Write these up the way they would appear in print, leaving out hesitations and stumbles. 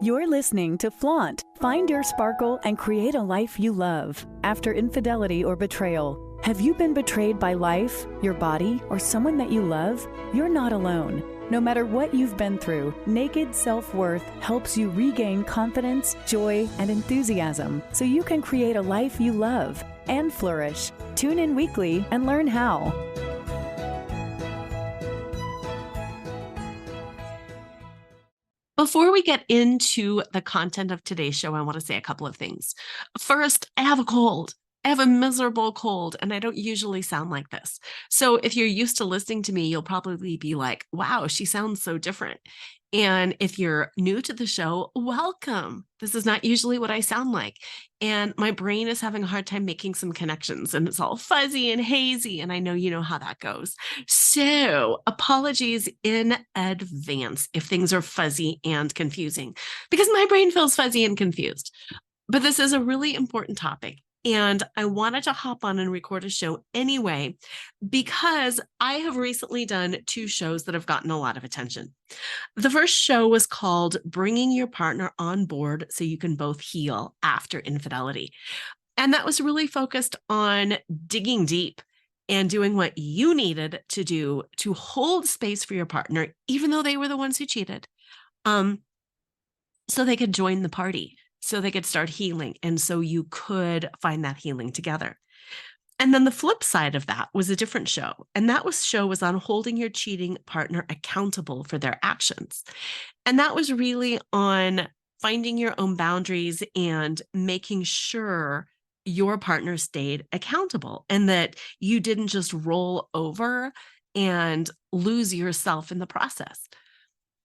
You're listening to Flaunt. Find your sparkle and create a life you love. After infidelity or betrayal, have you been betrayed by life, your body, or someone that you love? You're not alone. No matter what you've been through, Naked Self-Worth helps you regain confidence, joy, and enthusiasm so you can create a life you love and flourish. Tune in weekly and learn how. Before we get into the content of today's show, I want to say a couple of things. First, I have a cold. I have a miserable cold, and I don't usually sound like this. So if you're used to listening to me, you'll probably be like, wow, she sounds so different. And if you're new to the show, welcome. This is not usually what I sound like. And my brain is having a hard time making some connections, and it's all fuzzy and hazy. And I know you know how that goes. So apologies in advance if things are fuzzy and confusing, because my brain feels fuzzy and confused. But this is a really important topic. And I wanted to hop on and record a show anyway, because I have recently done 2 shows that have gotten a lot of attention. The first show was called Bringing Your Partner on Board So You Can Both Heal After Infidelity. And that was really focused on digging deep and doing what you needed to do to hold space for your partner, even though they were the ones who cheated, so they could join the party, so they could start healing, and so you could find that healing together. And then the flip side of that was a different show. And that show was on holding your cheating partner accountable for their actions. And that was really on finding your own boundaries and making sure your partner stayed accountable and that you didn't just roll over and lose yourself in the process.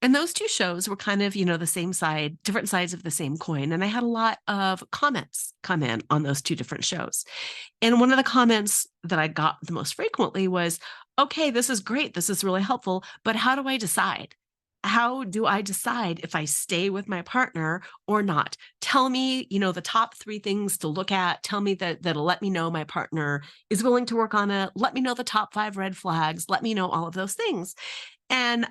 And those 2 shows were kind of, the same side, different sides of the same coin. And I had a lot of comments come in on those 2 different shows. And one of the comments that I got the most frequently was, okay, this is great. This is really helpful. But how do I decide? How do I decide if I stay with my partner or not? Tell me, the top 3 things to look at. Tell me that'll let me know my partner is willing to work on it. Let me know the top 5 red flags. Let me know all of those things. And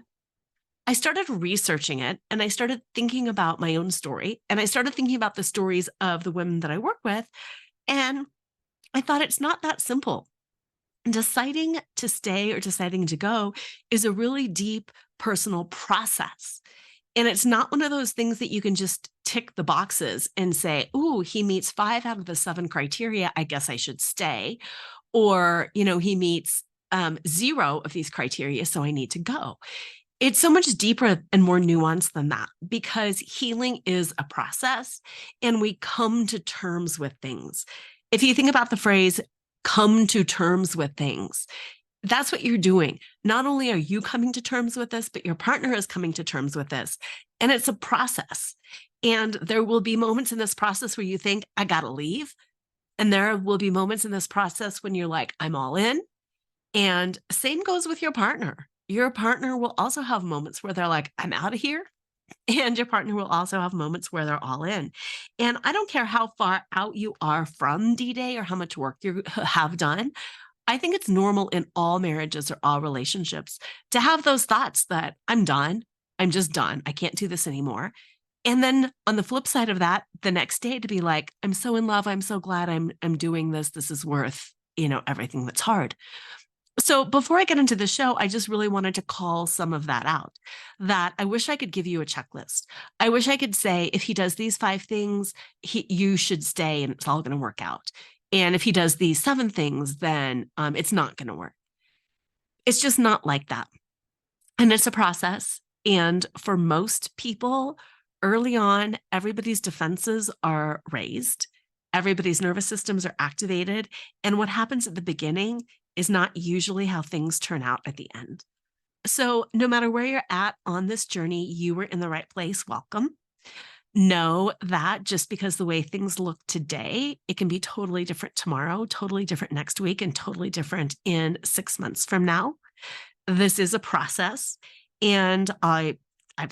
I started researching it, and I started thinking about my own story, and I started thinking about the stories of the women that I work with. And I thought it's not that simple. Deciding to stay or deciding to go is a really deep personal process. And it's not one of those things that you can just tick the boxes and say, ooh, he meets 5 out of the 7 criteria. I guess I should stay. Or, he meets 0 of these criteria, so I need to go. It's so much deeper and more nuanced than that, because healing is a process and we come to terms with things. If you think about the phrase, come to terms with things, that's what you're doing. Not only are you coming to terms with this, but your partner is coming to terms with this. And it's a process. And there will be moments in this process where you think, I got to leave. And there will be moments in this process when you're like, I'm all in. And same goes with your partner. Your partner will also have moments where they're like, I'm out of here. And your partner will also have moments where they're all in. And I don't care how far out you are from D-Day or how much work you have done. I think it's normal in all marriages or all relationships to have those thoughts that I'm done. I'm just done. I can't do this anymore. And then on the flip side of that, the next day to be like, I'm so in love. I'm so glad I'm doing this. This is worth, everything that's hard. So before I get into the show, I just really wanted to call some of that out, that I wish I could give you a checklist. I wish I could say, if he does these 5 things, you should stay and it's all going to work out. And if he does these 7 things, then it's not going to work. It's just not like that. And it's a process. And for most people, early on, everybody's defenses are raised. Everybody's nervous systems are activated. And what happens at the beginning is not usually how things turn out at the end. So no matter where you're at on this journey, you were in the right place. Welcome. Know that just because the way things look today, it can be totally different tomorrow, totally different next week, and totally different in 6 months from now. This is a process. And I've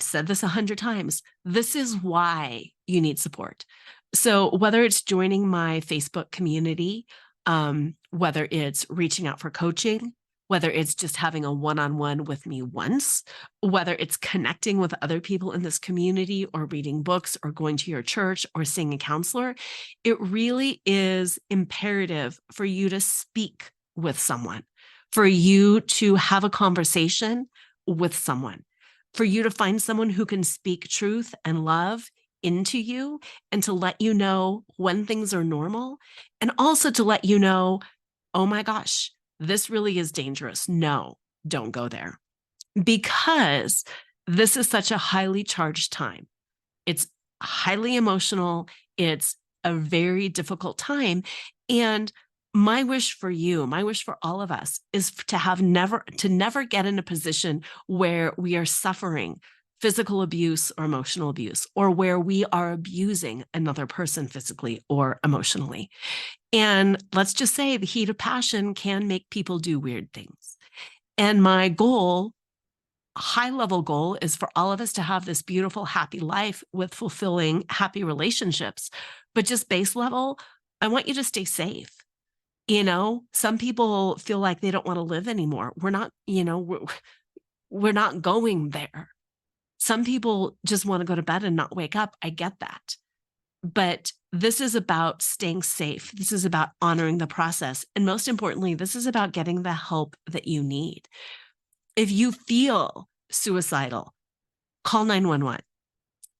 said this 100 times. This is why you need support. So whether it's joining my Facebook community, whether it's reaching out for coaching, whether it's just having a one-on-one with me once, whether it's connecting with other people in this community or reading books or going to your church or seeing a counselor, it really is imperative for you to speak with someone, for you to have a conversation with someone, for you to find someone who can speak truth and love into you and to let you know when things are normal, and also to let you know, oh my gosh, this really is dangerous. No, don't go there. Because this is such a highly charged time. It's highly emotional. It's a very difficult time. And my wish for you, my wish for all of us is to never get in a position where we are suffering physical abuse or emotional abuse, or where we are abusing another person physically or emotionally. And let's just say the heat of passion can make people do weird things. And my goal, high level goal, is for all of us to have this beautiful, happy life with fulfilling, happy relationships. But just base level, I want you to stay safe. Some people feel like they don't want to live anymore. We're not, we're not going there. Some people just want to go to bed and not wake up. I get that. But this is about staying safe. This is about honoring the process. And most importantly, this is about getting the help that you need. If you feel suicidal, call 911.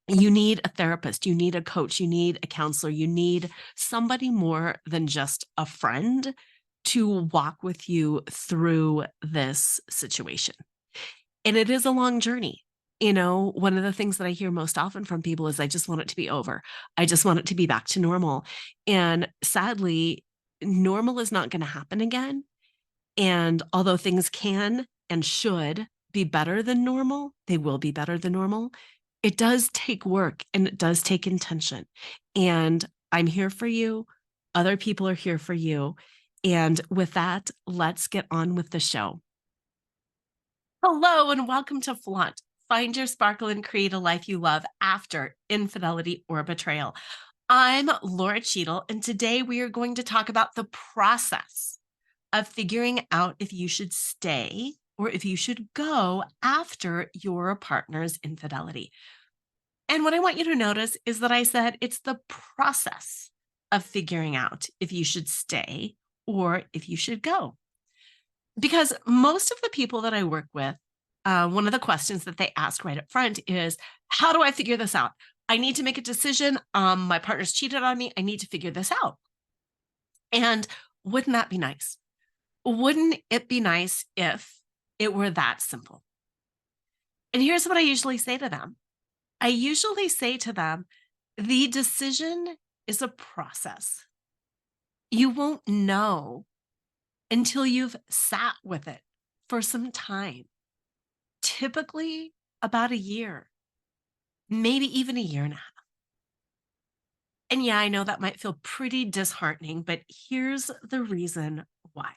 You need a therapist. You need a coach. You need a counselor. You need somebody more than just a friend to walk with you through this situation. And it is a long journey. One of the things that I hear most often from people is, I just want it to be over. I just want it to be back to normal. And sadly, normal is not going to happen again. And although things can and should be better than normal, they will be better than normal. It does take work and it does take intention. And I'm here for you. Other people are here for you. And with that, let's get on with the show. Hello, and welcome to Flaunt. Find your sparkle and create a life you love after infidelity or betrayal. I'm Youre Cheadle, and today we are going to talk about the process of figuring out if you should stay or if you should go after your partner's infidelity. And what I want you to notice is that I said it's the process of figuring out if you should stay or if you should go. Because most of the people that I work with, one of the questions that they ask right up front is, how do I figure this out? I need to make a decision. My partner's cheated on me. I need to figure this out. And wouldn't that be nice? Wouldn't it be nice if it were that simple? And here's what I usually say to them. I usually say to them, the decision is a process. You won't know until you've sat with it for some time. Typically about a year, maybe even a year and a half. And yeah, I know that might feel pretty disheartening, but here's the reason why.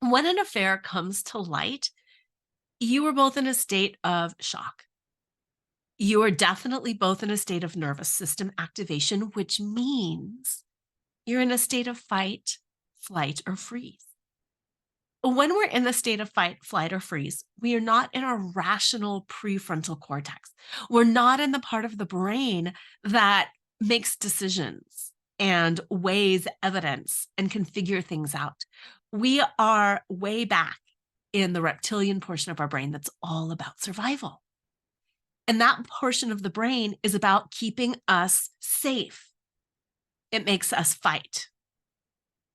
When an affair comes to light, you are both in a state of shock. You are definitely both in a state of nervous system activation, which means you're in a state of fight, flight, or freeze. When we're in the state of fight, flight, or freeze, we are not in our rational prefrontal cortex. We're not in the part of the brain that makes decisions and weighs evidence and can figure things out. We are way back in the reptilian portion of our brain that's all about survival. And that portion of the brain is about keeping us safe. It makes us fight.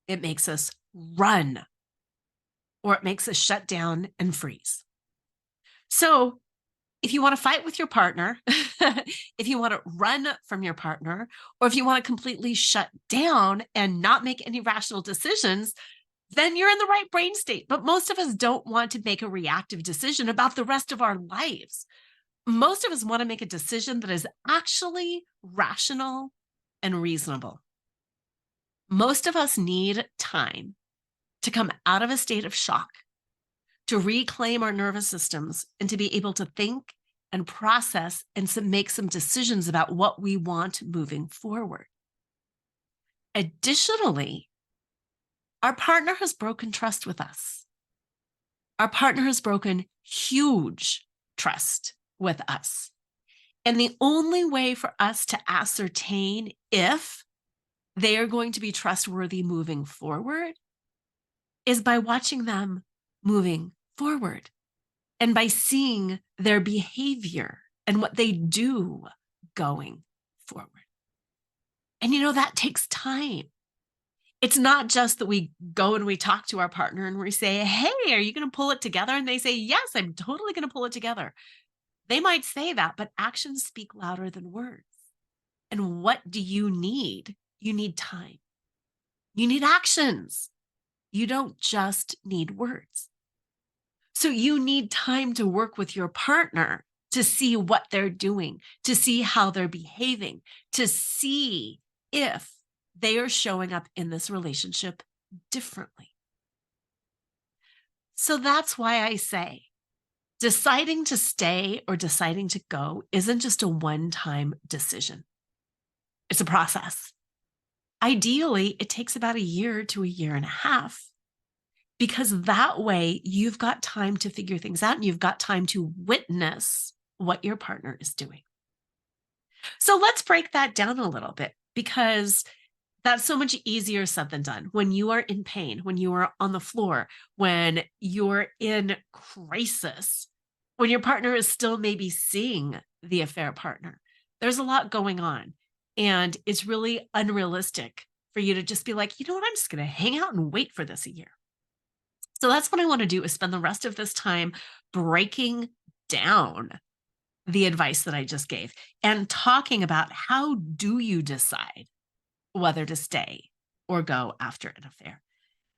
It makes us run. Or it makes us shut down and freeze. So if you want to fight with your partner, if you want to run from your partner, or if you want to completely shut down and not make any rational decisions, then you're in the right brain state. But most of us don't want to make a reactive decision about the rest of our lives. Most of us want to make a decision that is actually rational and reasonable. Most of us need time to come out of a state of shock, to reclaim our nervous systems, and to be able to think and process and make some decisions about what we want moving forward. Additionally, our partner has broken trust with us. Our partner has broken huge trust with us. And the only way for us to ascertain if they are going to be trustworthy moving forward is by watching them moving forward and by seeing their behavior and what they do going forward. And that takes time. It's not just that we go and we talk to our partner and we say, hey, are you going to pull it together? And they say, yes, I'm totally going to pull it together. They might say that, but actions speak louder than words. And what do you need? You need time. You need actions. You don't just need words. So you need time to work with your partner to see what they're doing, to see how they're behaving, to see if they are showing up in this relationship differently. So that's why I say deciding to stay or deciding to go isn't just a one-time decision. It's a process. Ideally, it takes about a year to a year and a half, because that way you've got time to figure things out and you've got time to witness what your partner is doing. So let's break that down a little bit, because that's so much easier said than done. When you are in pain, when you are on the floor, when you're in crisis, when your partner is still maybe seeing the affair partner, there's a lot going on. And it's really unrealistic for you to just be like, you know what, I'm just going to hang out and wait for this a year. So that's what I want to do, is spend the rest of this time breaking down the advice that I just gave and talking about how do you decide whether to stay or go after an affair.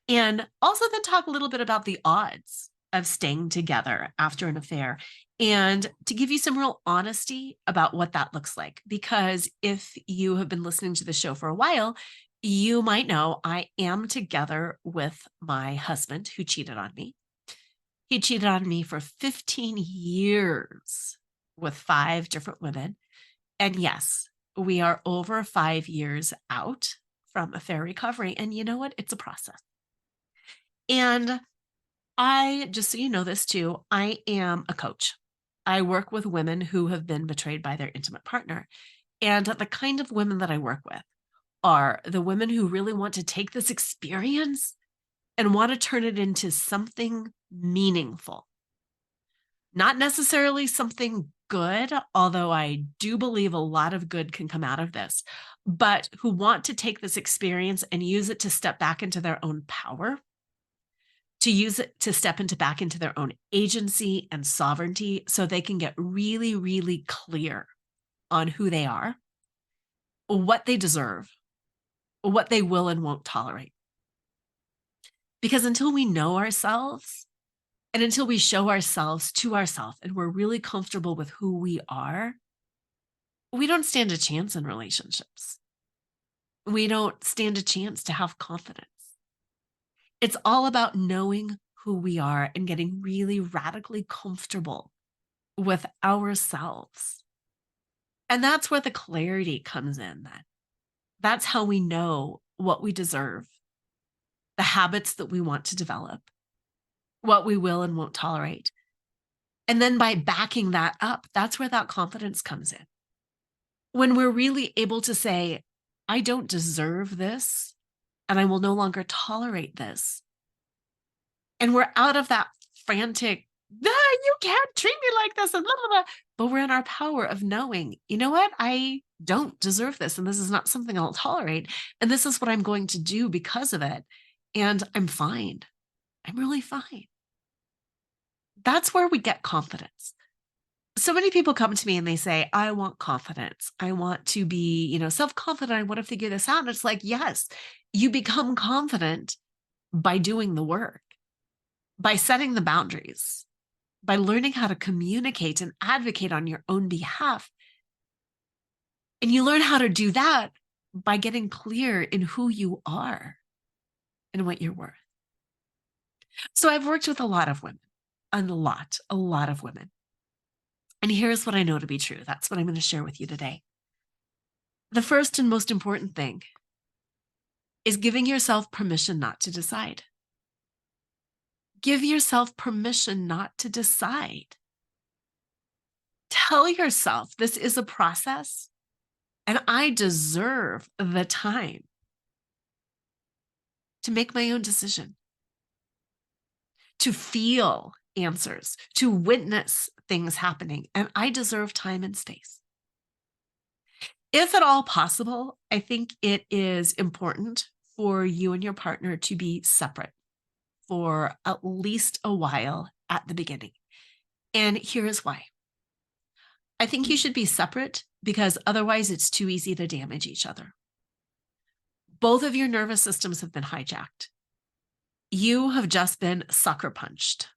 And also then talk a little bit about the odds of staying together after an affair, and to give you some real honesty about what that looks like. Because if you have been listening to the show for a while, you might know I am together with my husband who cheated on me. He cheated on me for 15 years with 5 different women. And yes, we are over 5 years out from affair recovery. And you know what? It's a process. And just so you know this too, I am a coach. I work with women who have been betrayed by their intimate partner. And the kind of women that I work with are the women who really want to take this experience and want to turn it into something meaningful. Not necessarily something good, although I do believe a lot of good can come out of this, but who want to take this experience and use it to step back into their own power, to use it to step back into their own agency and sovereignty, so they can get really, really clear on who they are, what they deserve, what they will and won't tolerate. Because until we know ourselves, and until we show ourselves to ourselves and we're really comfortable with who we are, we don't stand a chance in relationships. We don't stand a chance to have confidence. It's all about knowing who we are and getting really radically comfortable with ourselves. And that's where the clarity comes in then. That's how we know what we deserve, the habits that we want to develop, what we will and won't tolerate. And then by backing that up, that's where that confidence comes in. When we're really able to say, I don't deserve this, and I will no longer tolerate this. And we're out of that frantic, you can't treat me like this, and blah, blah, blah. But we're in our power of knowing, you know what? I don't deserve this, and this is not something I'll tolerate. And this is what I'm going to do because of it. And I'm fine. I'm really fine. That's where we get confidence. So many people come to me and they say, I want confidence. I want to be, self-confident. I want to figure this out. And it's like, yes, you become confident by doing the work, by setting the boundaries, by learning how to communicate and advocate on your own behalf. And you learn how to do that by getting clear in who you are and what you're worth. So I've worked with a lot of women, a lot of women. And here's what I know to be true. That's what I'm going to share with you today. The first and most important thing is giving yourself permission not to decide. Give yourself permission not to decide. Tell yourself this is a process and I deserve the time to make my own decision, to feel answers, to witness things happening, and I deserve time and space. If at all possible, I think it is important for you and your partner to be separate for at least a while at the beginning. And here's why. I think you should be separate because otherwise it's too easy to damage each other. Both of your nervous systems have been hijacked. You have just been sucker punched.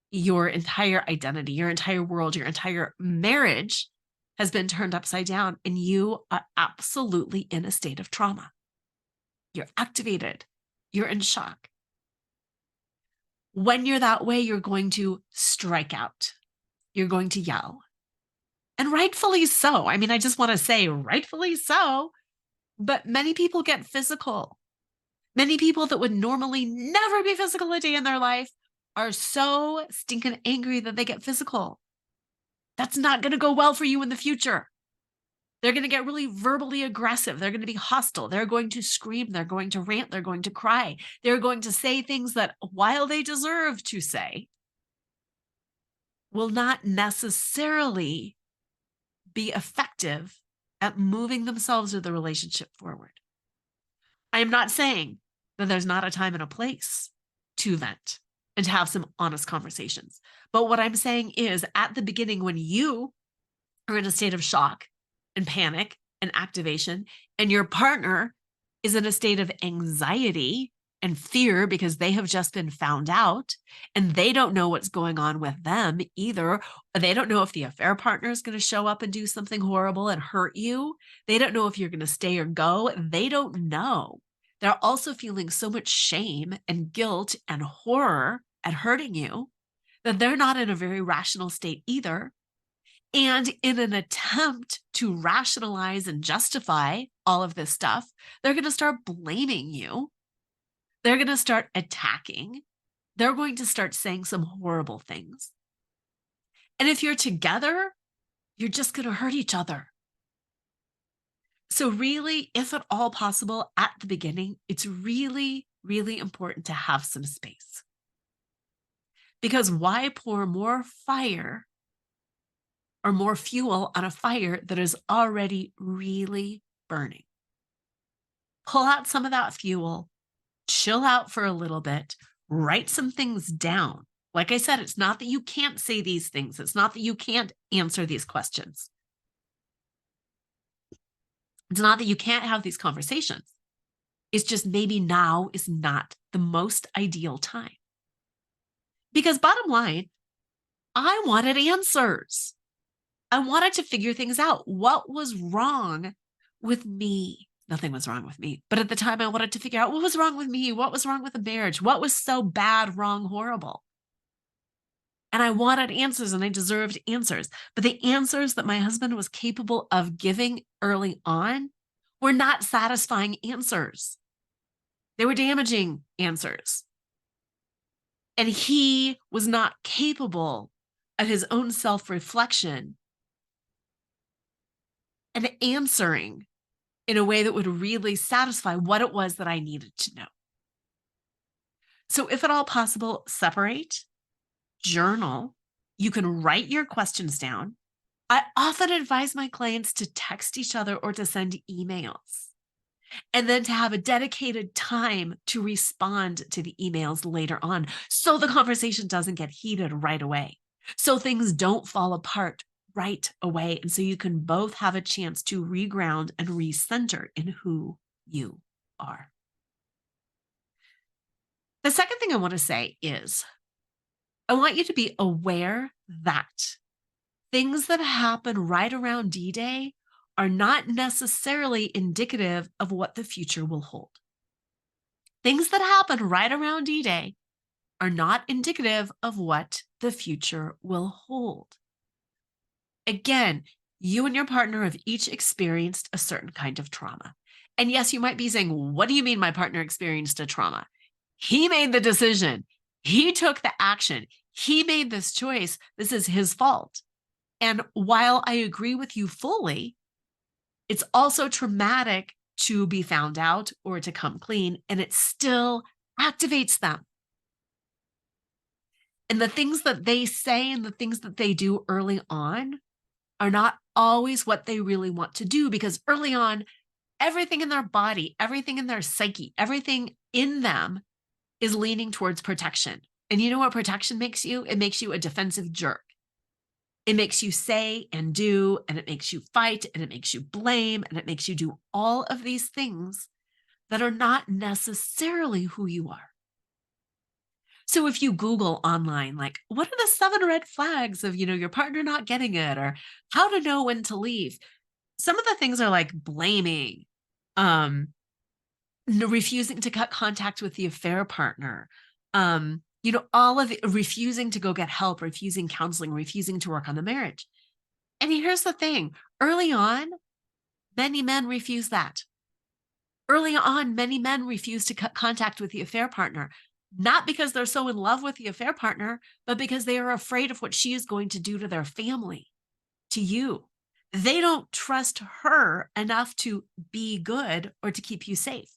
Your entire identity, your entire world, your entire marriage has been turned upside down, and you are absolutely in a state of trauma. You're activated. You're in shock. When you're that way, you're going to strike out. You're going to yell. And rightfully so. I mean, I just want to say rightfully so. But many people get physical. Many people that would normally never be physical a day in their life are so stinking angry that they get physical. That's not going to go well for you in the future. They're going to get really verbally aggressive. They're going to be hostile. They're going to scream. They're going to rant. They're going to cry. They're going to say things that, while they deserve to say, will not necessarily be effective at moving themselves or the relationship forward. I am not saying that there's not a time and a place to vent and to have some honest conversations. But what I'm saying is, at the beginning, when you are in a state of shock and panic and activation, and your partner is in a state of anxiety and fear because they have just been found out and they don't know what's going on with them either. They don't know if the affair partner is going to show up and do something horrible and hurt you. They don't know if you're going to stay or go. They don't know. They're also feeling so much shame and guilt and horror at hurting you that they're not in a very rational state either. And in an attempt to rationalize and justify all of this stuff, they're going to start blaming you. They're going to start attacking. They're going to start saying some horrible things. And if you're together, you're just going to hurt each other. So really, if at all possible, at the beginning, it's really, really important to have some space. Because why pour more fire or more fuel on a fire that is already really burning? Pull out some of that fuel, chill out for a little bit, write some things down. Like I said, it's not that you can't say these things. It's not that you can't answer these questions. It's not that you can't have these conversations. It's just maybe now is not the most ideal time. Because bottom line, I wanted answers. I wanted to figure things out. What was wrong with me? Nothing was wrong with me. But at the time, I wanted to figure out what was wrong with me. What was wrong with the marriage? What was so bad, wrong, horrible? And I wanted answers, and I deserved answers. But the answers that my husband was capable of giving early on were not satisfying answers. They were damaging answers. And he was not capable of his own self-reflection and answering in a way that would really satisfy what it was that I needed to know. So if at all possible, separate, journal. You can write your questions down. I often advise my clients to text each other or to send emails, and then to have a dedicated time to respond to the emails later on, so the conversation doesn't get heated right away, so things don't fall apart right away, and so you can both have a chance to reground and recenter in who you are. The second thing I want to say is, I want you to be aware that things that happen right around D-Day are not necessarily indicative of what the future will hold. Things that happen right around D-Day are not indicative of what the future will hold. Again, you and your partner have each experienced a certain kind of trauma. And yes, you might be saying, what do you mean my partner experienced a trauma? He made the decision. He took the action. He made this choice. This is his fault. And while I agree with you fully, it's also traumatic to be found out or to come clean, and it still activates them. And the things that they say and the things that they do early on are not always what they really want to do, because early on, everything in their body, everything in their psyche, everything in them is leaning towards protection. And you know what protection makes you? It makes you a defensive jerk. It makes you say and do, and it makes you fight, and it makes you blame, and it makes you do all of these things that are not necessarily who you are. So if you Google online, like, what are the 7 red flags of, your partner not getting it, or how to know when to leave? Some of the things are like blaming, refusing to cut contact with the affair partner, all of it, refusing to go get help, refusing counseling, refusing to work on the marriage. And here's the thing, early on, many men refuse that. Early on, many men refuse to cut contact with the affair partner, not because they're so in love with the affair partner, but because they are afraid of what she is going to do to their family, to you. They don't trust her enough to be good or to keep you safe.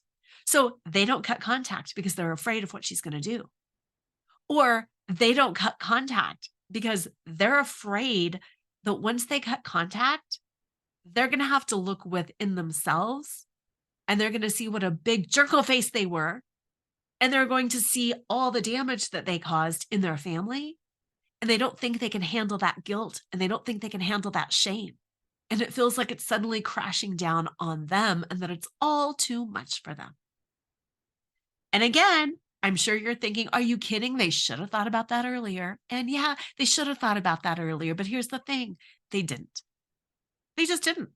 So they don't cut contact because they're afraid of what she's going to do. Or they don't cut contact because they're afraid that once they cut contact, they're going to have to look within themselves, and they're going to see what a big jerko face they were. And they're going to see all the damage that they caused in their family. And they don't think they can handle that guilt, and they don't think they can handle that shame. And it feels like it's suddenly crashing down on them, and that it's all too much for them. And again, I'm sure you're thinking, are you kidding? They should have thought about that earlier. And yeah, they should have thought about that earlier. But here's the thing, they didn't. They just didn't.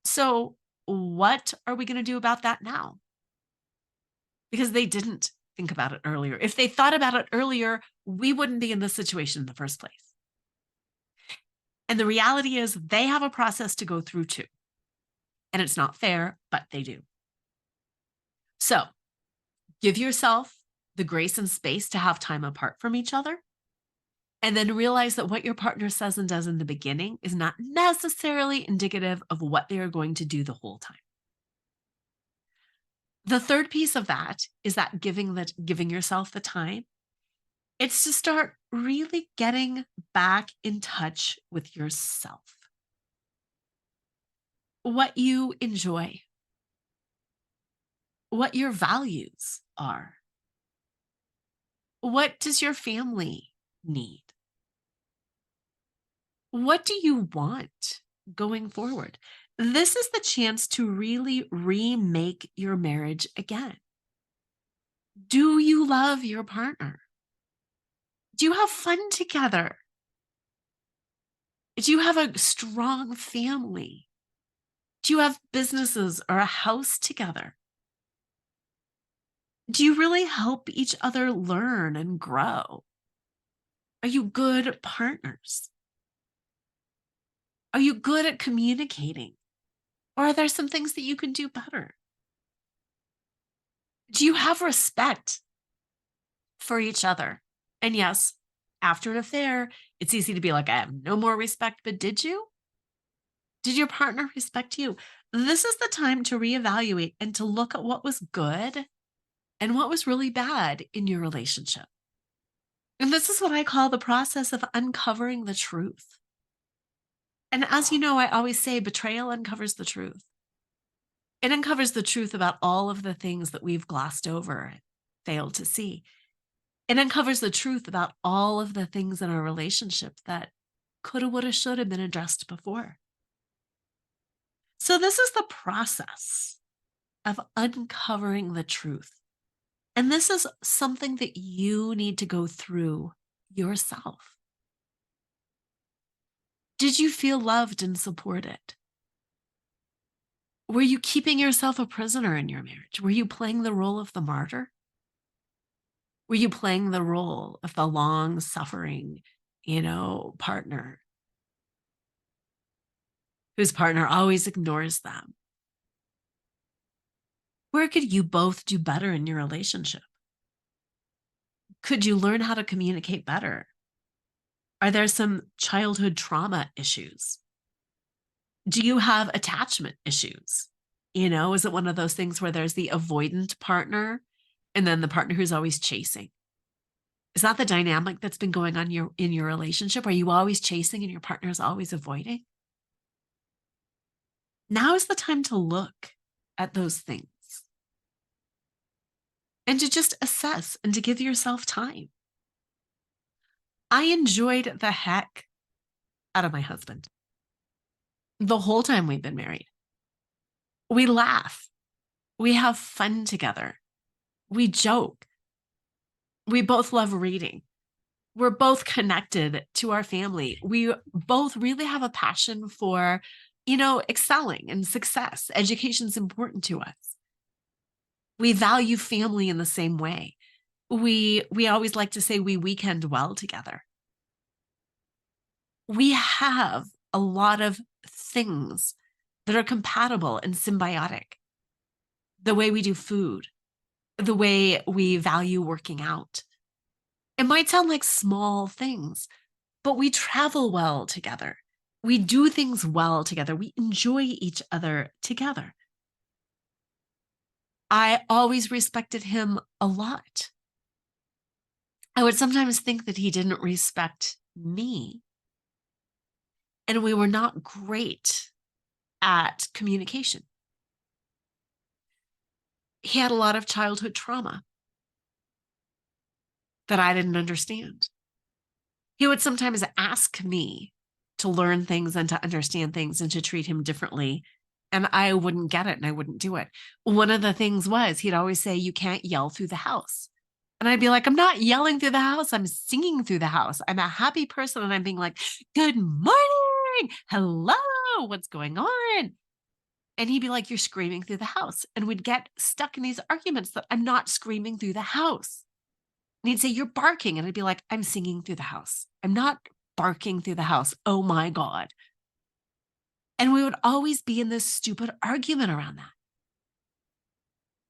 So what are we going to do about that now? Because they didn't think about it earlier. If they thought about it earlier, we wouldn't be in this situation in the first place. And the reality is they have a process to go through too. And it's not fair, but they do. So give yourself the grace and space to have time apart from each other. And then realize that what your partner says and does in the beginning is not necessarily indicative of what they are going to do the whole time. The third piece of that is that giving yourself the time. It's to start really getting back in touch with yourself. What you enjoy, what your values are. What does your family need? What do you want going forward? This is the chance to really remake your marriage again. Do you love your partner? Do you have fun together? Do you have a strong family? Do you have businesses or a house together? Do you really help each other learn and grow? Are you good partners? Are you good at communicating? Or are there some things that you can do better? Do you have respect for each other? And yes, after an affair, it's easy to be like, I have no more respect, but did you? Did your partner respect you? This is the time to reevaluate and to look at what was good and what was really bad in your relationship. And this is what I call the process of uncovering the truth. And as you know, I always say betrayal uncovers the truth. It uncovers the truth about all of the things that we've glossed over and failed to see. It uncovers the truth about all of the things in our relationship that coulda, woulda, shoulda been addressed before. So this is the process of uncovering the truth. And this is something that you need to go through yourself. Did you feel loved and supported? Were you keeping yourself a prisoner in your marriage? Were you playing the role of the martyr? Were you playing the role of the long-suffering, partner whose partner always ignores them? Where could you both do better in your relationship? Could you learn how to communicate better? Are there some childhood trauma issues? Do you have attachment issues? Is it one of those things where there's the avoidant partner and then the partner who's always chasing? Is that the dynamic that's been going on in your relationship? Are you always chasing and your partner is always avoiding? Now is the time to look at those things and to just assess and to give yourself time. I enjoyed the heck out of my husband the whole time we've been married. We laugh. We have fun together. We joke. We both love reading. We're both connected to our family. We both really have a passion for, excelling and success. Education's important to us. We value family in the same way. We always like to say we weekend well together. We have a lot of things that are compatible and symbiotic. The way we do food, the way we value working out. It might sound like small things, but we travel well together. We do things well together. We enjoy each other together. I always respected him a lot. I would sometimes think that he didn't respect me. And we were not great at communication. He had a lot of childhood trauma that I didn't understand. He would sometimes ask me to learn things and to understand things and to treat him differently. And I wouldn't get it and I wouldn't do it. One of the things was he'd always say, you can't yell through the house. And I'd be like, I'm not yelling through the house. I'm singing through the house. I'm a happy person. And I'm being like, good morning. Hello. What's going on? And he'd be like, you're screaming through the house. And we'd get stuck in these arguments that I'm not screaming through the house. And he'd say, you're barking. And I'd be like, I'm singing through the house. I'm not barking through the house. Oh my God. And we would always be in this stupid argument around that.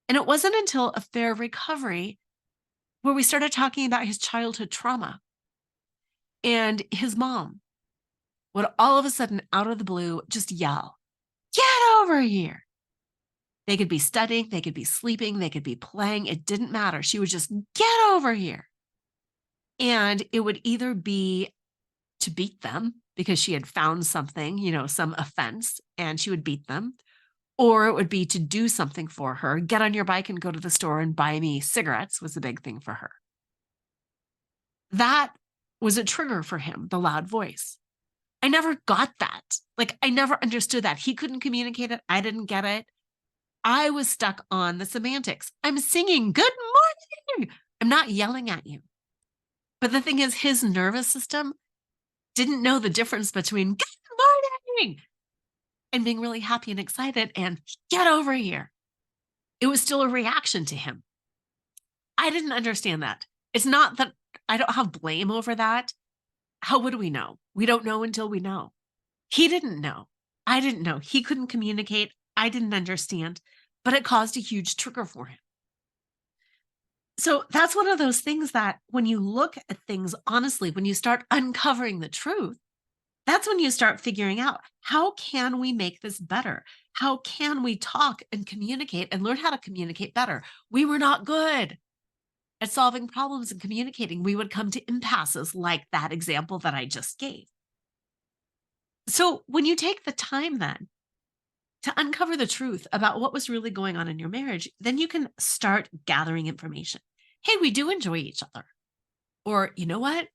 And it wasn't until a fair recovery where we started talking about his childhood trauma. And his mom would all of a sudden, out of the blue, just yell, get over here. They could be studying, they could be sleeping, they could be playing. It didn't matter. She would just get over here. And it would either be to beat them because she had found something, some offense, and she would beat them. Or it would be to do something for her. Get on your bike and go to the store and buy me cigarettes was a big thing for her. That was a trigger for him, the loud voice. I never got that. I never understood that. He couldn't communicate it. I didn't get it. I was stuck on the semantics. I'm singing, good morning. I'm not yelling at you. But the thing is, his nervous system didn't know the difference between good morning and being really happy and excited and get over here. It was still a reaction to him. I didn't understand that. It's not that I don't have blame over that. How would we know? We don't know until we know. He didn't know. I didn't know. He couldn't communicate. I didn't understand, but it caused a huge trigger for him. So that's one of those things that when you look at things honestly, when you start uncovering the truth, that's when you start figuring out, how can we make this better? How can we talk and communicate and learn how to communicate better? We were not good at solving problems and communicating. We would come to impasses like that example that I just gave. So when you take the time then to uncover the truth about what was really going on in your marriage, then you can start gathering information. Hey, we do enjoy each other. Or you know what?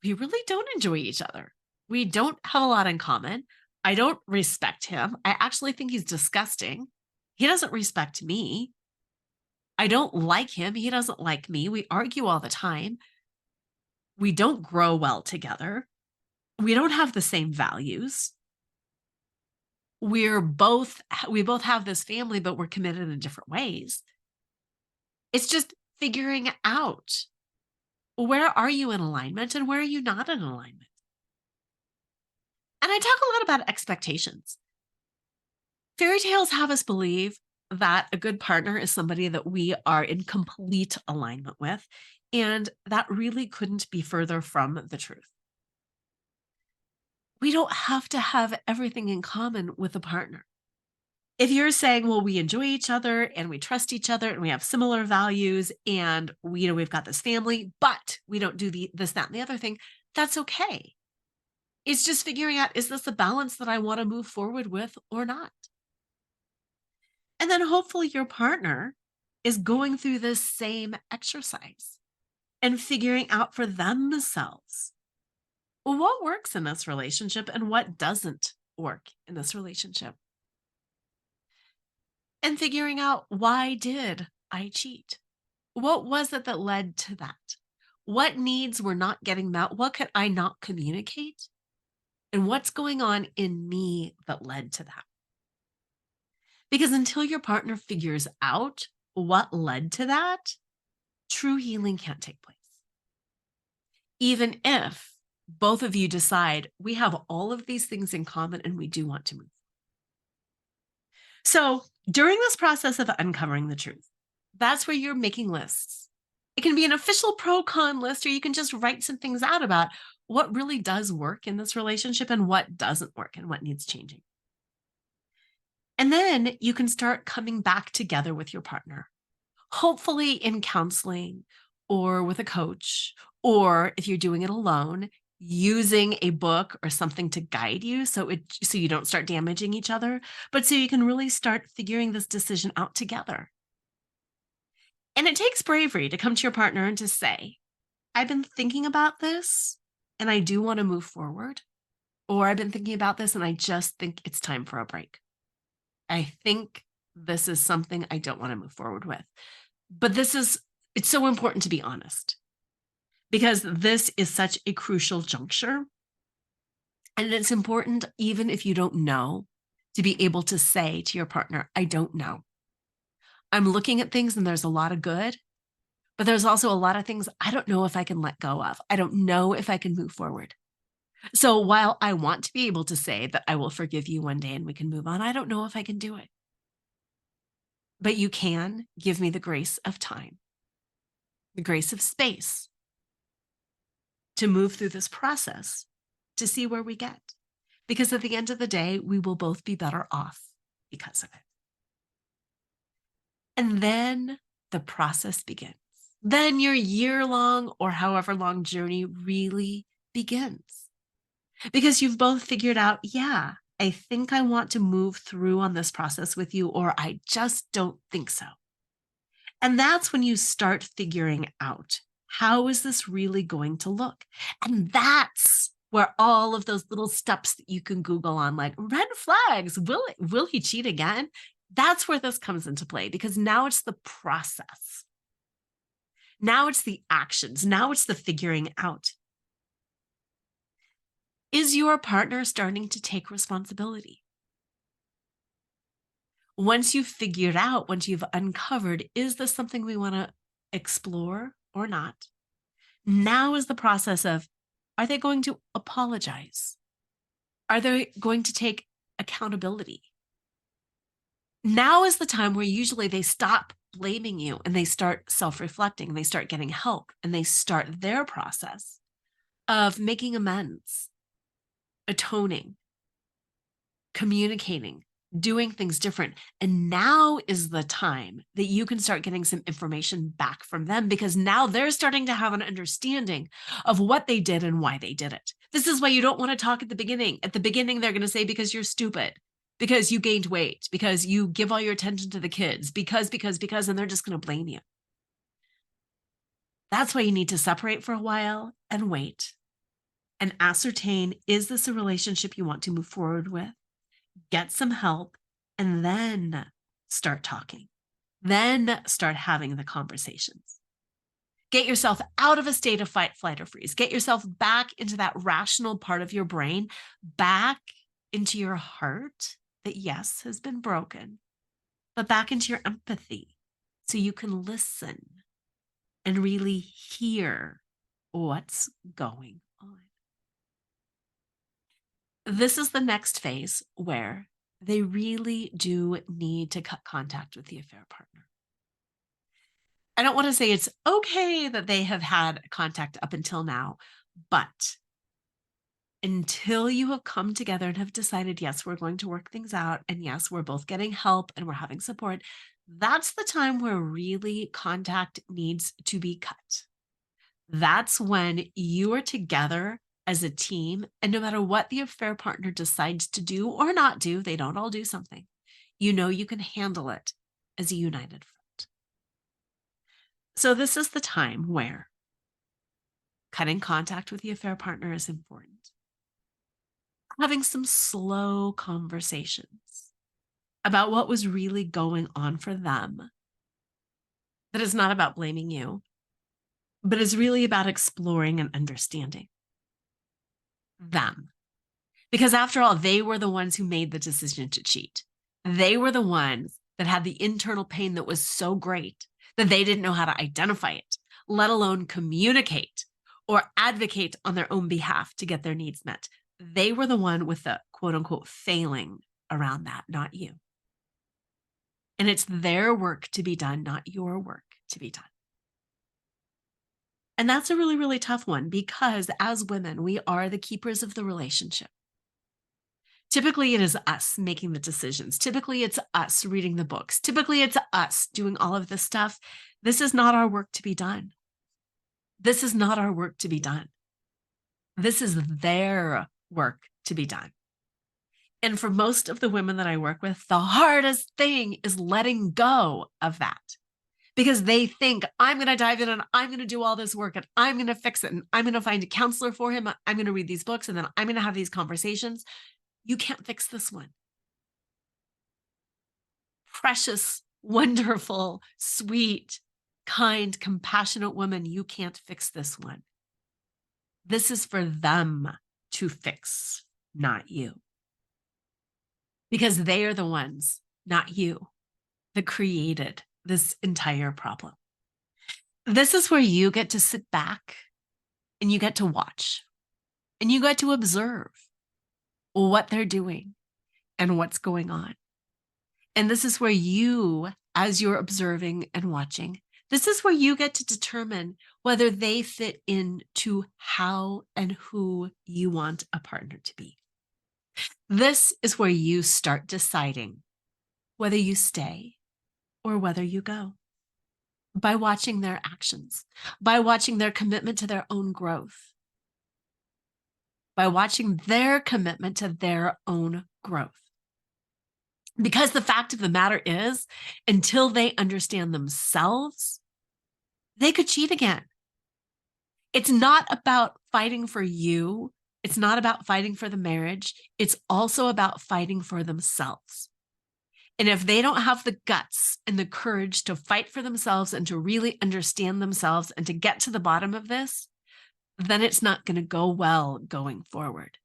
We really don't enjoy each other. We don't have a lot in common. I don't respect him. I actually think he's disgusting. He doesn't respect me. I don't like him. He doesn't like me. We argue all the time. We don't grow well together. We don't have the same values. We both have this family, but we're committed in different ways. It's just figuring out, where are you in alignment and where are you not in alignment? And I talk a lot about expectations. Fairy tales have us believe that a good partner is somebody that we are in complete alignment with. And that really couldn't be further from the truth. We don't have to have everything in common with a partner. If you're saying, well, we enjoy each other and we trust each other and we have similar values and we've got this family, but we don't do this, that, and the other thing, that's okay. It's just figuring out, is this a balance that I want to move forward with or not? And then hopefully your partner is going through this same exercise and figuring out for themselves what works in this relationship and what doesn't work in this relationship. And figuring out, why did I cheat? What was it that led to that? What needs were not getting met? What could I not communicate? And what's going on in me that led to that? Because until your partner figures out what led to that, true healing can't take place. Even if both of you decide we have all of these things in common and we do want to move. So during this process of uncovering the truth, that's where you're making lists. It can be an official pro-con list, or you can just write some things out about what really does work in this relationship and what doesn't work and what needs changing. And then you can start coming back together with your partner, hopefully in counseling or with a coach, or if you're doing it alone, using a book or something to guide you so you don't start damaging each other, but so you can really start figuring this decision out together. And it takes bravery to come to your partner and to say, I've been thinking about this and I do want to move forward, or I've been thinking about this and I just think it's time for a break. I think this is something I don't want to move forward with. But it's so important to be honest, because this is such a crucial juncture. And it's important, even if you don't know, to be able to say to your partner, I don't know. I'm looking at things and there's a lot of good, but there's also a lot of things I don't know if I can let go of. I don't know if I can move forward. So while I want to be able to say that I will forgive you one day and we can move on, I don't know if I can do it. But you can give me the grace of time, the grace of space to move through this process to see where we get. Because at the end of the day, we will both be better off because of it. And then the process begins. Then your year-long or however long journey really begins. Because you've both figured out, yeah, I think I want to move through on this process with you, or I just don't think so. And that's when you start figuring out, how is this really going to look? And that's where all of those little steps that you can Google on, like red flags, will he cheat again? That's where this comes into play, because now it's the process. Now it's the actions. Now it's the figuring out. Is your partner starting to take responsibility? Once you've figured out, once you've uncovered, is this something we want to explore or not? Now is the process of, are they going to apologize? Are they going to take accountability? Now is the time where usually they stop blaming you and they start self-reflecting, they start getting help, and they start their process of making amends, atoning, communicating, doing things different. And now is the time that you can start getting some information back from them, because now they're starting to have an understanding of what they did and why they did it. This is why you don't want to talk at the beginning. At the beginning, they're going to say, because you're stupid, because you gained weight, because you give all your attention to the kids, because, and they're just going to blame you. That's why you need to separate for a while and wait and ascertain, is this a relationship you want to move forward with? Get some help, and then start talking. Then start having the conversations. Get yourself out of a state of fight, flight, or freeze. Get yourself back into that rational part of your brain, back into your heart that, yes, has been broken, but back into your empathy so you can listen and really hear what's going on. This is the next phase where they really do need to cut contact with the affair partner. I don't want to say it's okay that they have had contact up until now, but until you have come together and have decided, yes, we're going to work things out, and yes, we're both getting help and we're having support, that's the time where really contact needs to be cut. That's when you are together as a team, and no matter what the affair partner decides to do or not do, they don't all do something. You know you can handle it as a united front. So this is the time where cutting contact with the affair partner is important. Having some slow conversations about what was really going on for them. That is not about blaming you, but is really about exploring and understanding them. Because after all, they were the ones who made the decision to cheat. They were the ones that had the internal pain that was so great that they didn't know how to identify it, let alone communicate or advocate on their own behalf to get their needs met. They were the one with the quote unquote failing around that, not you. And it's their work to be done, not your work to be done. And that's a really, really tough one because as women, we are the keepers of the relationship. Typically, it is us making the decisions. Typically, it's us reading the books. Typically, it's us doing all of this stuff. This is not our work to be done. This is not our work to be done. This is their work to be done. And for most of the women that I work with, the hardest thing is letting go of that because they think I'm going to dive in and I'm going to do all this work and I'm going to fix it and I'm going to find a counselor for him. I'm going to read these books and then I'm going to have these conversations. You can't fix this one. Precious, wonderful, sweet, kind, compassionate woman, you can't fix this one. This is for them to fix, not you. Because they are the ones, not you, that created this entire problem. This is where you get to sit back and you get to watch and you get to observe what they're doing and what's going on. And this is where you, as you're observing and watching, this is where you get to determine whether they fit into how and who you want a partner to be. This is where you start deciding whether you stay or whether you go by watching their actions, by watching their commitment to their own growth, by watching their commitment to their own growth. Because the fact of the matter is, until they understand themselves, they could cheat again. It's not about fighting for you. It's not about fighting for the marriage. It's also about fighting for themselves. And if they don't have the guts and the courage to fight for themselves and to really understand themselves and to get to the bottom of this, then it's not going to go well going forward.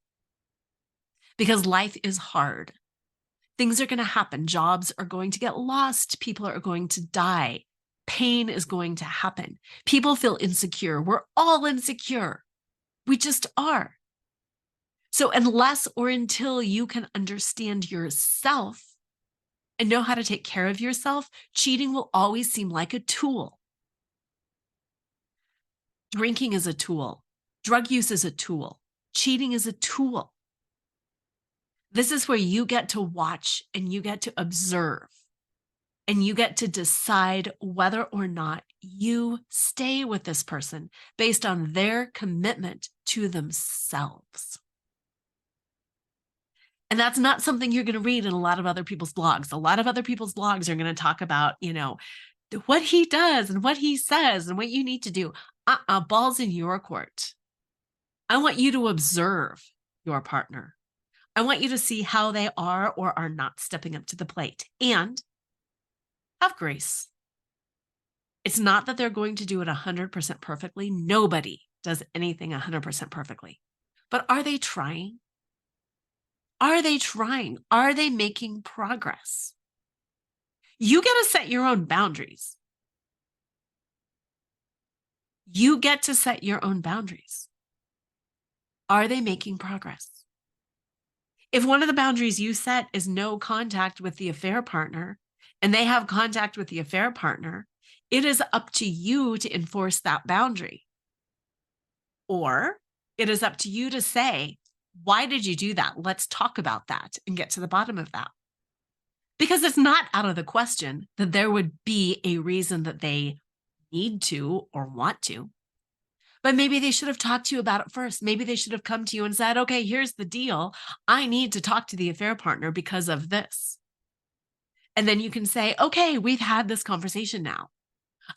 Because life is hard. Things are going to happen. Jobs are going to get lost. People are going to die. Pain is going to happen. People feel insecure. We're all insecure. We just are. So unless or until you can understand yourself and know how to take care of yourself, cheating will always seem like a tool. Drinking is a tool. Drug use is a tool. Cheating is a tool. This is where you get to watch and you get to observe and you get to decide whether or not you stay with this person based on their commitment to themselves. And that's not something you're going to read in a lot of other people's blogs. A lot of other people's blogs are going to talk about, what he does and what he says and what you need to do. Ball's in your court. I want you to observe your partner. I want you to see how they are or are not stepping up to the plate and have grace. It's not that they're going to do it 100% perfectly. Nobody does anything 100% perfectly. But are they trying? Are they trying? Are they making progress? You get to set your own boundaries. You get to set your own boundaries. Are they making progress? If one of the boundaries you set is no contact with the affair partner, and they have contact with the affair partner, It is up to you to enforce that boundary. Or it is up to you to say, why did you do that? Let's talk about that and get to the bottom of that. Because it's not out of the question that there would be a reason that they need to or want to. But maybe they should have talked to you about it first. Maybe they should have come to you and said, okay, here's the deal. I need to talk to the affair partner because of this. And then you can say, okay, we've had this conversation now.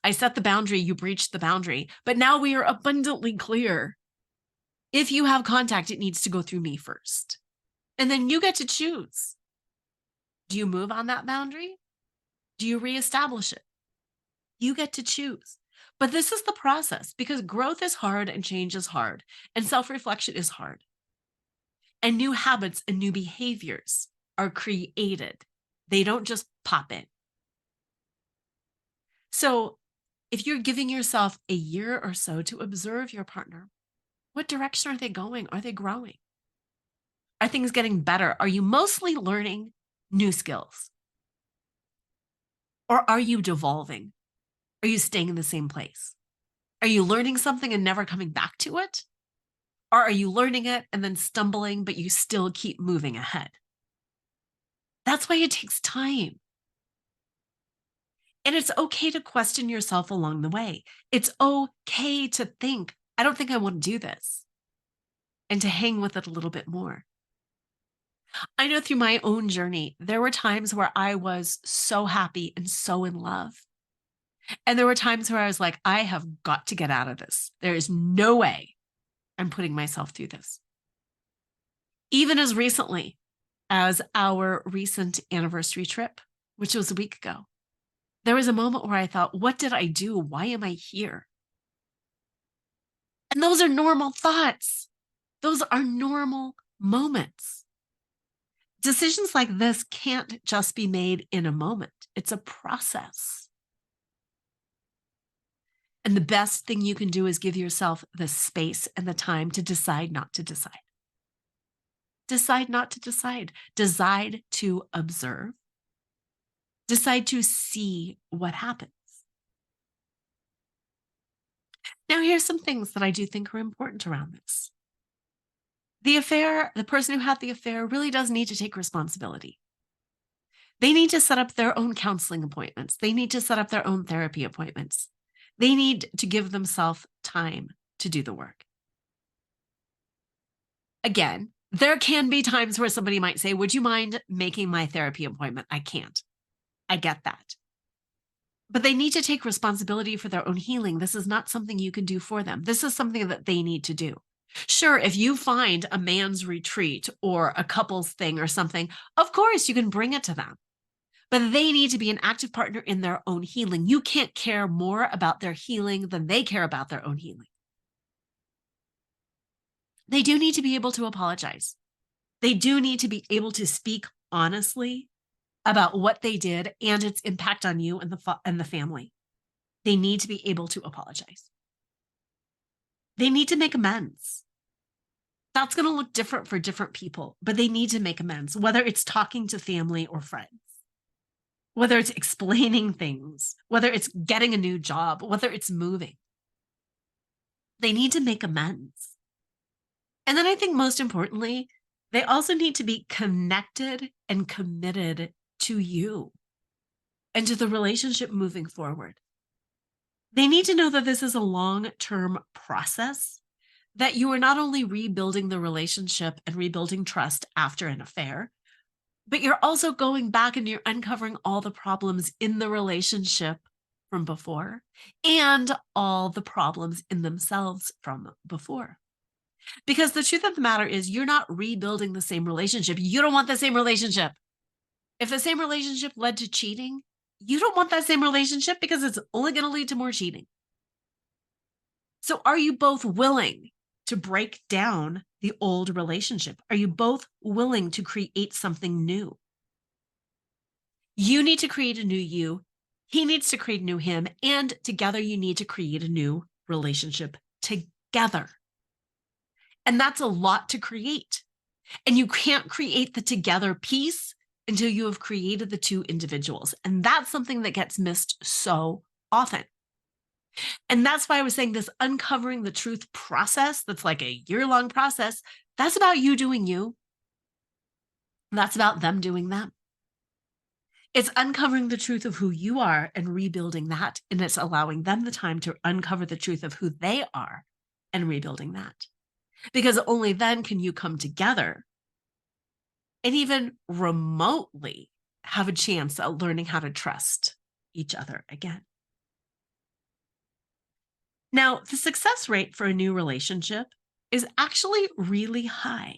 I set the boundary, you breached the boundary, but now we are abundantly clear. If you have contact, it needs to go through me first. And then you get to choose. Do you move on that boundary? Do you reestablish it? You get to choose. But this is the process, because growth is hard and change is hard and self-reflection is hard. And new habits and new behaviors are created. They don't just pop in. So if you're giving yourself a year or so to observe your partner, what direction are they going? Are they growing? Are things getting better? Are you mostly learning new skills? Or are you devolving? Are you staying in the same place? Are you learning something and never coming back to it? Or are you learning it and then stumbling, but you still keep moving ahead? That's why it takes time. And it's okay to question yourself along the way. It's okay to think, I don't think I want to do this, and to hang with it a little bit more. I know through my own journey, there were times where I was so happy and so in love. And there were times where I was like, I have got to get out of this. There is no way I'm putting myself through this. Even as recently as our recent anniversary trip, which was a week ago, there was a moment where I thought, what did I do? Why am I here? And those are normal thoughts. Those are normal moments. Decisions like this can't just be made in a moment. It's a process. And the best thing you can do is give yourself the space and the time to decide not to decide. Decide not to decide. Decide to observe. Decide to see what happens. Now, here's some things that I do think are important around this. The affair, the person who had the affair really does need to take responsibility. They need to set up their own counseling appointments. They need to set up their own therapy appointments. They need to give themselves time to do the work. Again, there can be times where somebody might say, would you mind making my therapy appointment? I can't. I get that. But they need to take responsibility for their own healing. This is not something you can do for them. This is something that they need to do. Sure, if you find a man's retreat or a couple's thing or something, of course you can bring it to them. But they need to be an active partner in their own healing. You can't care more about their healing than they care about their own healing. They do need to be able to apologize. They do need to be able to speak honestly about what they did and its impact on you and the family. They need to be able to apologize. They need to make amends. That's going to look different for different people, but they need to make amends, whether it's talking to family or friends, whether it's explaining things, whether it's getting a new job, whether it's moving. They need to make amends. And then I think most importantly, they also need to be connected and committed to you and to the relationship moving forward. They need to know that this is a long-term process, that you are not only rebuilding the relationship and rebuilding trust after an affair, but you're also going back and you're uncovering all the problems in the relationship from before and all the problems in themselves from before. Because the truth of the matter is you're not rebuilding the same relationship. You don't want the same relationship. If the same relationship led to cheating, you don't want that same relationship because it's only going to lead to more cheating. So are you both willing to break down the old relationship? Are you both willing to create something new? You need to create a new you. He needs to create a new him. And together you need to create a new relationship together. And that's a lot to create. And you can't create the together piece until you have created the two individuals. And that's something that gets missed so often. And that's why I was saying this uncovering the truth process, that's like a year-long process, that's about you doing you. That's about them doing them. It's uncovering the truth of who you are and rebuilding that. And it's allowing them the time to uncover the truth of who they are and rebuilding that. Because only then can you come together and even remotely have a chance at learning how to trust each other again. Now, the success rate for a new relationship is actually really high.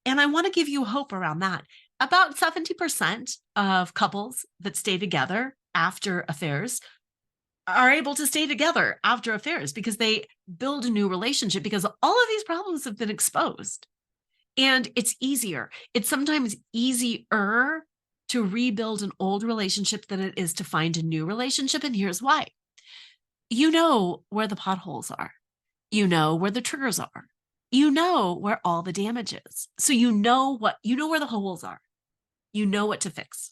And I want to give you hope around that. About 70% of couples that stay together after affairs are able to stay together after affairs because they build a new relationship because all of these problems have been exposed. And it's easier. It's sometimes easier to rebuild an old relationship than it is to find a new relationship. And here's why. You know where the potholes are. You know where the triggers are. You know where all the damage is. So you know where the holes are. You know what to fix.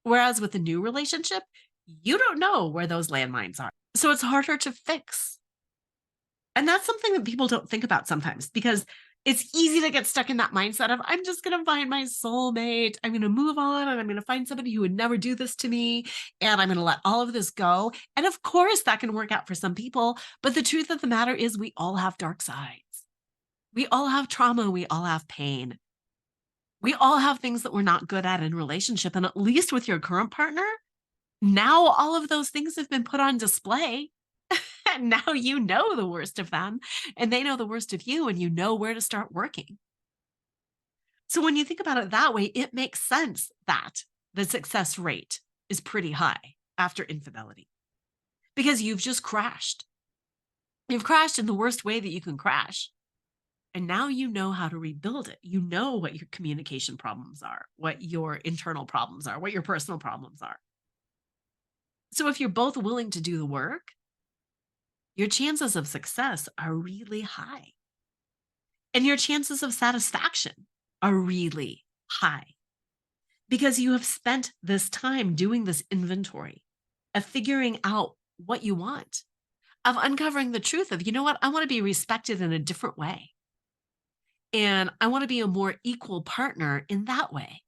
Whereas with a new relationship, you don't know where those landmines are. So it's harder to fix. And that's something that people don't think about sometimes because it's easy to get stuck in that mindset of, I'm just going to find my soulmate. I'm going to move on and I'm going to find somebody who would never do this to me. And I'm going to let all of this go. And of course, that can work out for some people. But the truth of the matter is we all have dark sides. We all have trauma. We all have pain. We all have things that we're not good at in relationship. And at least with your current partner, now all of those things have been put on display. And now you know the worst of them and they know the worst of you and you know where to start working. So when you think about it that way, it makes sense that the success rate is pretty high after infidelity because you've just crashed. You've crashed in the worst way that you can crash. And now you know how to rebuild it. You know what your communication problems are, what your internal problems are, what your personal problems are. So if you're both willing to do the work, your chances of success are really high. And your chances of satisfaction are really high because you have spent this time doing this inventory of figuring out what you want, of uncovering the truth of, you know what, I want to be respected in a different way. And I want to be a more equal partner in that way.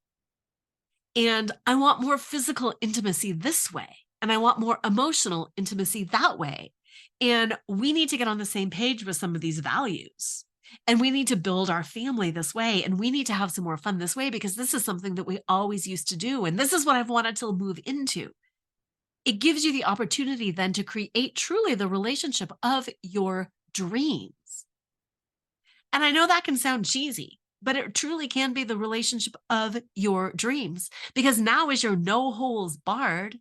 And I want more physical intimacy this way. And I want more emotional intimacy that way. And we need to get on the same page with some of these values. And we need to build our family this way. And we need to have some more fun this way because this is something that we always used to do. And this is what I've wanted to move into. It gives you the opportunity then to create truly the relationship of your dreams. And I know that can sound cheesy, but it truly can be the relationship of your dreams because now is your no holes barred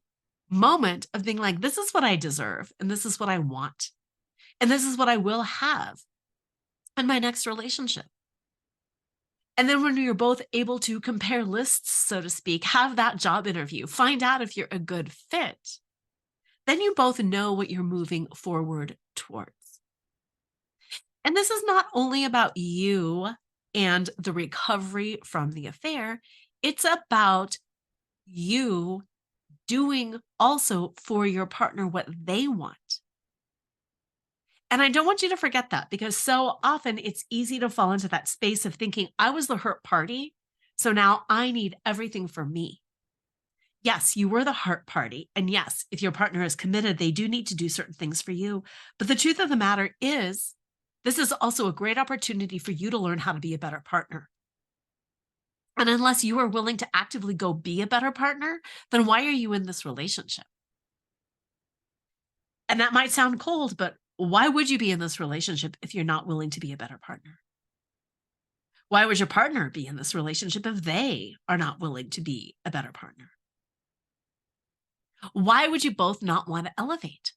moment of being like, this is what I deserve. And this is what I want. And this is what I will have in my next relationship. And then when you're both able to compare lists, so to speak, have that job interview, find out if you're a good fit, then you both know what you're moving forward towards. And this is not only about you and the recovery from the affair, it's about you doing also for your partner what they want. And I don't want you to forget that because so often it's easy to fall into that space of thinking, I was the hurt party, so now I need everything for me. Yes, you were the hurt party. And yes, if your partner is committed, they do need to do certain things for you. But the truth of the matter is, this is also a great opportunity for you to learn how to be a better partner. And unless you are willing to actively go be a better partner, then why are you in this relationship? And that might sound cold, but why would you be in this relationship if you're not willing to be a better partner? Why would your partner be in this relationship if they are not willing to be a better partner? Why would you both not want to elevate?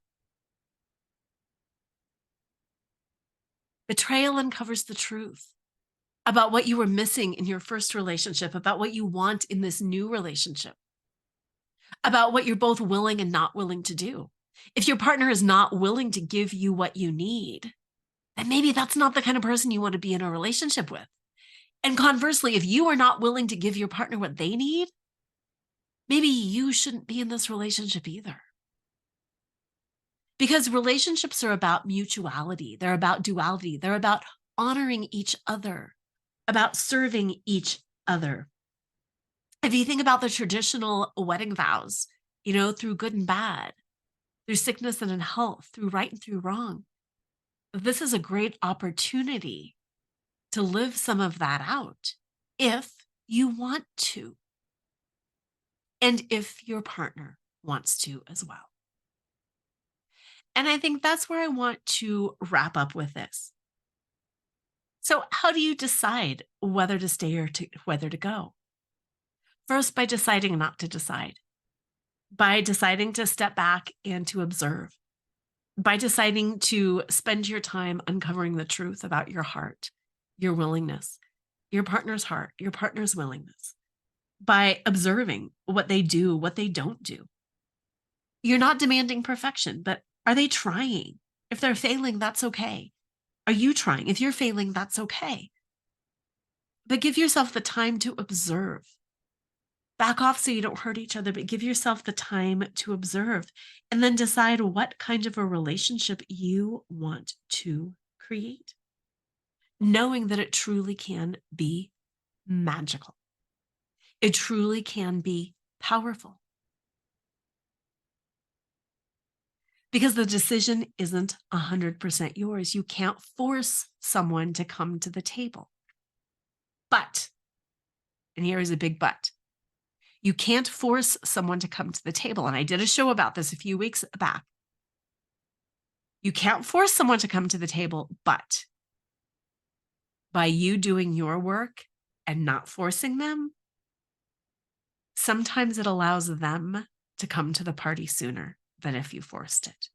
Betrayal uncovers the truth about what you were missing in your first relationship, about what you want in this new relationship, about what you're both willing and not willing to do. If your partner is not willing to give you what you need, then maybe that's not the kind of person you want to be in a relationship with. And conversely, if you are not willing to give your partner what they need, maybe you shouldn't be in this relationship either. Because relationships are about mutuality, they're about duality, they're about honoring each other, about serving each other. If you think about the traditional wedding vows, through good and bad, through sickness and in health, through right and through wrong, this is a great opportunity to live some of that out if you want to, and if your partner wants to as well. And I think that's where I want to wrap up with this. So, how do you decide whether to stay or whether to go? First, by deciding not to decide, by deciding to step back and to observe, by deciding to spend your time uncovering the truth about your heart, your willingness, your partner's heart, your partner's willingness, by observing what they do, what they don't do. You're not demanding perfection, but are they trying? If they're failing, that's okay. Are you trying? If you're failing, that's okay. But give yourself the time to observe. Back off so you don't hurt each other, but give yourself the time to observe and then decide what kind of a relationship you want to create, knowing that it truly can be magical. It truly can be powerful. Because the decision isn't 100% yours. You can't force someone to come to the table. But, and here is a big but, you can't force someone to come to the table. And I did a show about this a few weeks back. You can't force someone to come to the table, but by you doing your work and not forcing them, sometimes it allows them to come to the party sooner than if you forced it.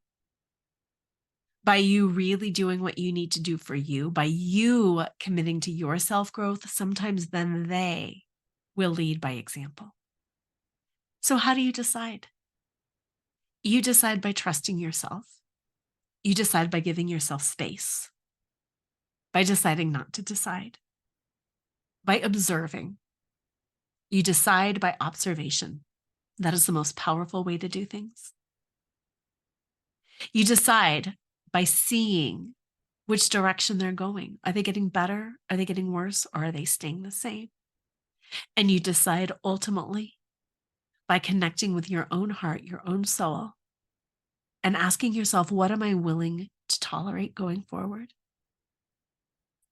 By you really doing what you need to do for you, by you committing to your self-growth, sometimes then they will lead by example. So how do you decide? You decide by trusting yourself. You decide by giving yourself space, by deciding not to decide, by observing. You decide by observation. That is the most powerful way to do things. You decide by seeing which direction they're going. Are they getting better? Are they getting worse? Or are they staying the same? And you decide ultimately by connecting with your own heart, your own soul, and asking yourself, what am I willing to tolerate going forward?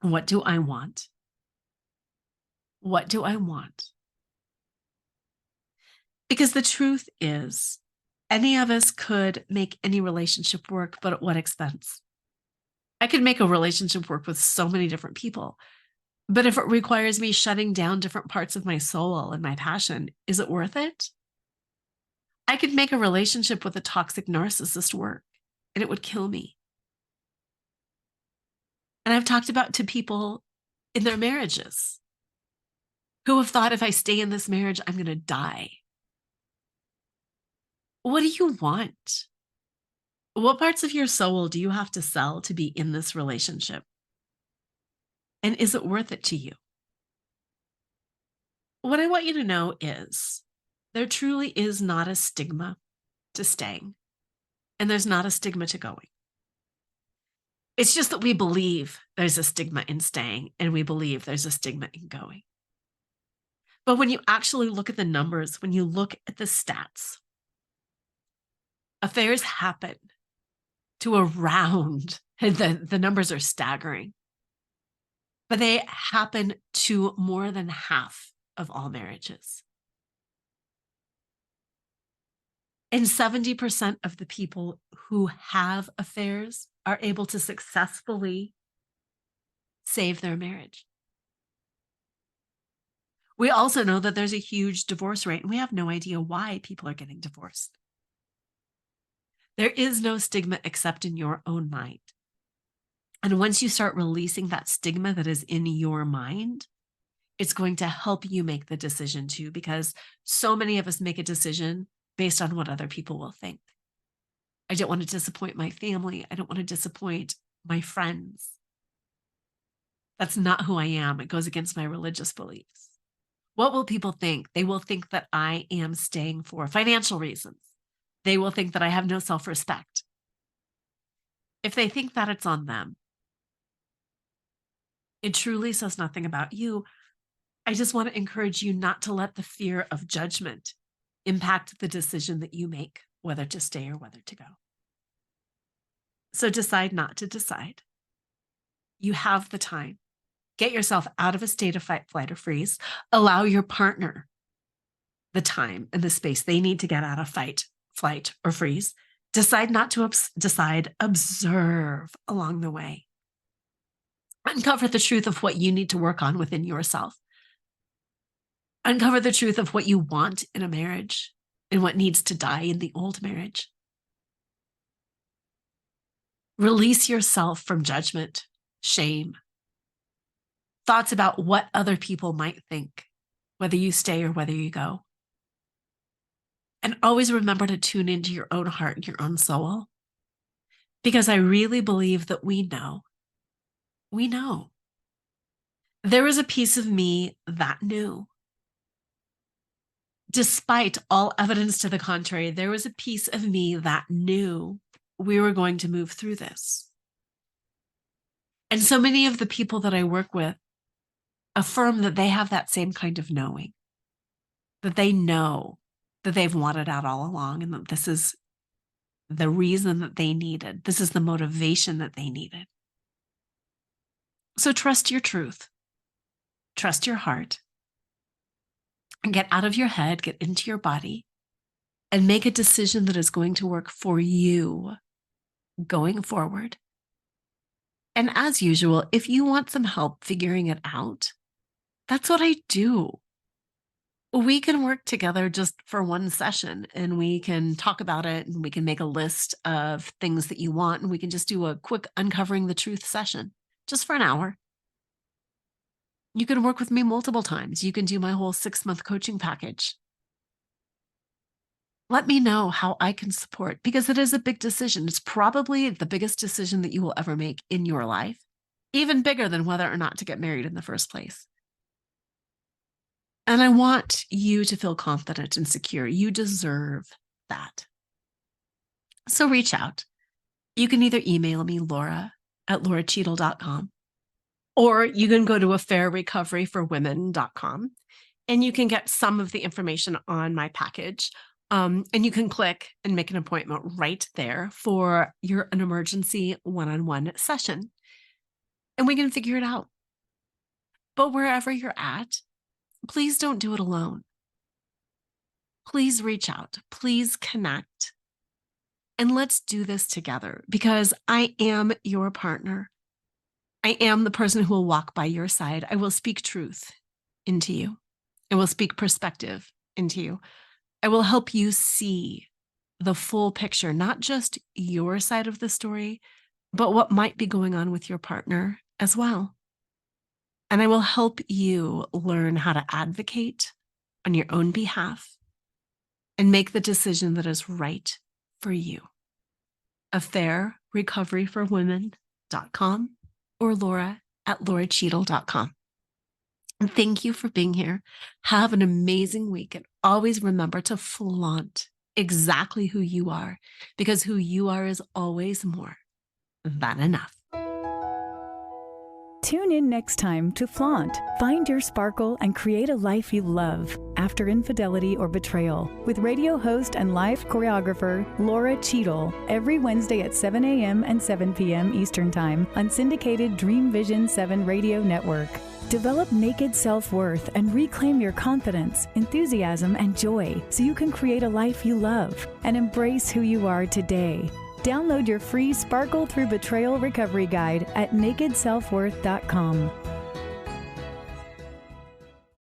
What do I want? What do I want? Because the truth is, any of us could make any relationship work, but at what expense? I could make a relationship work with so many different people, but if it requires me shutting down different parts of my soul and my passion, is it worth it? I could make a relationship with a toxic narcissist work, and it would kill me. And I've talked about to people in their marriages who have thought, if I stay in this marriage, I'm going to die. What do you want? What parts of your soul do you have to sell to be in this relationship? And is it worth it to you? What I want you to know is there truly is not a stigma to staying, and there's not a stigma to going. It's just that we believe there's a stigma in staying, and we believe there's a stigma in going. But when you actually look at the numbers, when you look at the stats, affairs happen to around, the numbers are staggering, but they happen to more than half of all marriages. And 70% of the people who have affairs are able to successfully save their marriage. We also know that there's a huge divorce rate, and we have no idea why people are getting divorced. There is no stigma except in your own mind. And once you start releasing that stigma that is in your mind, it's going to help you make the decision too, because so many of us make a decision based on what other people will think. I don't want to disappoint my family. I don't want to disappoint my friends. That's not who I am. It goes against my religious beliefs. What will people think? They will think that I am staying for financial reasons. They will think that I have no self-respect. If they think that, it's on them. It truly says nothing about you. I just want to encourage you not to let the fear of judgment impact the decision that you make, whether to stay or whether to go. So decide not to decide. You have the time. Get yourself out of a state of fight, flight, or freeze. Allow your partner the time and the space they need to get out of fight, flight, or freeze. Decide not to decide, observe along the way. Uncover the truth of what you need to work on within yourself. Uncover the truth of what you want in a marriage and what needs to die in the old marriage. Release yourself from judgment, shame, thoughts about what other people might think, whether you stay or whether you go. And always remember to tune into your own heart and your own soul, because I really believe that we know. There was a piece of me that knew. Despite all evidence to the contrary, there was a piece of me that knew we were going to move through this. And so many of the people that I work with affirm that they have that same kind of knowing, that they know that they've wanted out all along, and that this is the reason that they needed. This is the motivation that they needed. So trust your truth. Trust your heart. And get out of your head, get into your body, and make a decision that is going to work for you going forward. And as usual, if you want some help figuring it out, that's what I do. We can work together just for one session, and we can talk about it, and we can make a list of things that you want, and we can just do a quick uncovering the truth session just for an hour. You can work with me multiple times. You can do my whole 6-month coaching package. Let me know how I can support, because it is a big decision. It's probably the biggest decision that you will ever make in your life, even bigger than whether or not to get married in the first place. And I want you to feel confident and secure. You deserve that. So reach out. You can either email me, Laura@lauracheadle.com, or you can go to affairrecoveryforwomen.com, and you can get some of the information on my package. And you can click and make an appointment right there for an emergency one-on-one session. And we can figure it out. But wherever you're at, please don't do it alone. Please reach out. Please connect. And let's do this together, because I am your partner. I am the person who will walk by your side. I will speak truth into you. I will speak perspective into you. I will help you see the full picture, not just your side of the story, but what might be going on with your partner as well. And I will help you learn how to advocate on your own behalf and make the decision that is right for you. affairrecoveryforwomen.com or Laura@lauracheadle.com. And thank you for being here. Have an amazing week. And always remember to flaunt exactly who you are, because who you are is always more than enough. Tune in next time to Flaunt, Find Your Sparkle, and Create a Life You Love After Infidelity or Betrayal with radio host and live choreographer Youre Cheadle every Wednesday at 7 a.m. and 7 p.m. Eastern Time on syndicated Dream Vision 7 radio network. Develop naked self-worth and reclaim your confidence, enthusiasm, and joy so you can create a life you love and embrace who you are today. Download your free Sparkle Through Betrayal Recovery Guide at nakedselfworth.com.